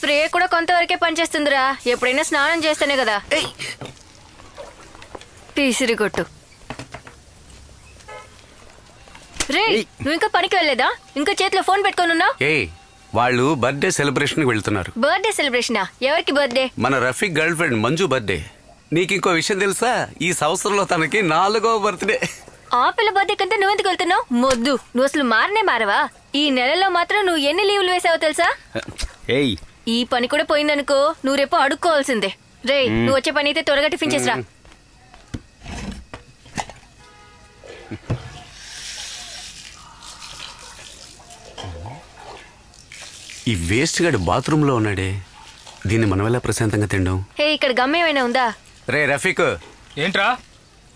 Spray కూడా కొంతవరకే పనిచేస్తుందిరా. ఎప్పుడైనా స్నానం చేస్తేనే కదా. తీసిరి కొట్టు. రే, నువ్వు ఇంకా పనికి వెళ్ళలేదా? ఇంకా చేతిలో ఫోన్ పెట్టుకోనున్నావు. వాళ్ళు బర్త్డే సెలబ్రేషన్ వెళ్తున్నారు. బర్త్డే సెలబ్రేషనా? ఎవరికి బర్త్డే? మన Rafiq girl friend Manju birthday. నీకు ఇంకో విషయం తెలుసా? ఈ సంవత్సరంలో తనకి 4వ బర్త్డే. ఆ పిల్ల బర్త్డే కంటే నువ్వెందుకు వెళ్తున్నావు? మొద్దు, నువ్వు అసలు మారవా? ఈ నెలలో మాత్రం నువ్వు ఎన్ని లీవులు వేసావో తెలుసా? ఈ పని కూడా పోయిందనుకో, నువ్వు రేపు అడుక్కోవాల్సిందే. రే, నువ్వు వచ్చే పని అయితే త్వరగా టిఫిన్ చేసిరా. ఈ వేస్ట్ గాడు బాత్రూమ్ లో ఉన్నాడే, దీన్ని మనం ఎలా ప్రశాంతంగా తిండం? ఇక్కడ గమ్మేమైనా ఉందా? రే రఫీక్, ఏంట్రా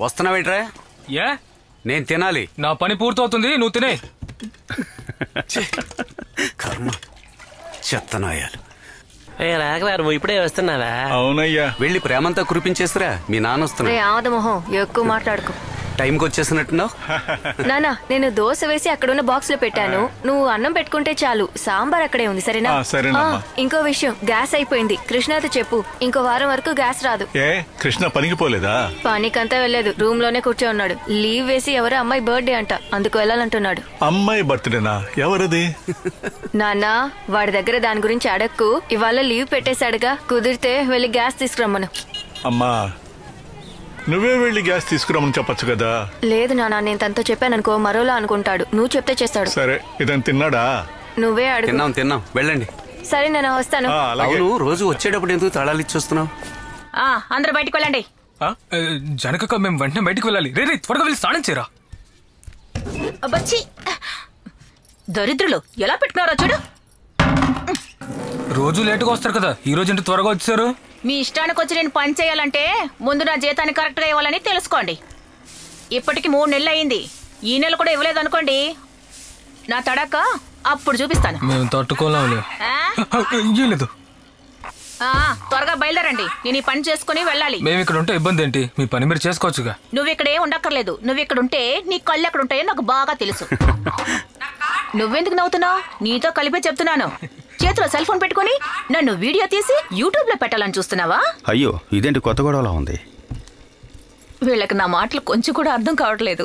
వస్తున్నావేంట్రా? నేను తినాలి. నా పని పూర్తవుతుంది, నువ్వు తినే. కర్మ, చెత్తనాయాలు. రాఘవారు ఇప్పుడే వస్తున్నావా? అవునయ్యా. వెళ్ళి ప్రేమంతా కురిపించేసిరా, మీ నాన్న వస్తున్నా. ఆదమోహం, ఎక్కువ మాట్లాడుకో. టైంకి వచ్చేసినట్టున్నావు. నానా, నేను దోశ వేసి అక్కడున్న బాక్స్ లో పెట్టాను. నువ్వు అన్నం పెట్టుకుంటే చాలు. సాంబార్ అక్కడే ఉంది, సరేనా? ఇంకో విషయం, గ్యాస్ అయిపోయింది. కృష్ణతో చెప్పు, ఇంకో వారం వరకు గ్యాస్ రాదు. కృష్ణ పనికి పోలేదా? పనికంతా వెళ్ళలేదు, రూమ్ లోనే కూర్చో ఉన్నాడు. లీవ్ వేసి ఎవరో అమ్మాయి బర్త్డే అంట, అందుకు వెళ్ళాలంటున్నాడు. అమ్మాయి బర్త్డేనా? ఎవరది? నాన్నా, వాడి దగ్గర దాని గురించి అడక్కు. ఇవాళ లీవ్ పెట్టేశాడుగా, కుదిరితే వెళ్ళి గ్యాస్ తీసుకురమ్మను. అమ్మా, నువ్వే వెళ్ళి గ్యాస్ తీసుకురామని చెప్పచ్చు కదా. లేదు నాన్న, నేను తనతో చెప్పాను అనుకో, మరోలా అనుకుంటాడు. నువ్వు చెప్తే చేస్తాడు. సరే, ఇదని తిన్నాడా? నువ్వే అడుగు. తిన్నాం, వెళ్ళండి. సరే నేను వస్తాను. అవును, రోజు వచ్చేటప్పుడు ఎందుకు తాళాలు ఇచ్చి వస్తున్నావు? అందరూ బయటకు వెళ్ళండి. జనక, మేము వెంటనే బయటకు వెళ్ళాలి. రే, త్వరగా వెళ్ళి స్నానం చేయరా. దరిద్రులు ఎలా పెట్టుకున్నారో చూడు. రోజు లేటుగా వస్తారు కదా, ఈ రోజు ఇంటి త్వరగా వచ్చారు. మీ ఇష్టానికి వచ్చి నేను పని చేయాలంటే ముందు నా జీతాన్ని కరెక్ట్ గా ఇవ్వాలని తెలుసుకోండి. ఇప్పటికి 3 నెలలు అయింది. ఈ నెల కూడా ఇవ్వలేదు అనుకోండి, నా తడక అప్పుడు చూపిస్తాను. మేము తట్టుకోలేము. త్వరగా బయలుదేరండి, నేను ఈ పని చేసుకుని వెళ్ళాలి. మేము ఇక్కడ ఉంటే ఇబ్బంది ఏంటి? మీ పని మీరు చేసుకోవచ్చుగా. నువ్వు ఇక్కడే ఉండక్కర్లేదు. నువ్వు ఇక్కడ ఉంటే నీ కళ్ళు ఎక్కడ ఉంటాయో నాకు బాగా తెలుసు. నువ్వెందుకు నవ్వుతున్నావు? నీతో కలిపే చెప్తున్నాను. చేతిలో సెల్ ఫోన్ పెట్టుకుని నన్ను వీడియో తీసి యూట్యూబ్ లో పెట్టాలని చూస్తున్నావా? అయ్యో, ఇదేంటి కొత్త గొడవలా ఉంది. వీళ్ళకి నా మాటలు కొంచెం కూడా అర్థం కావట్లేదు.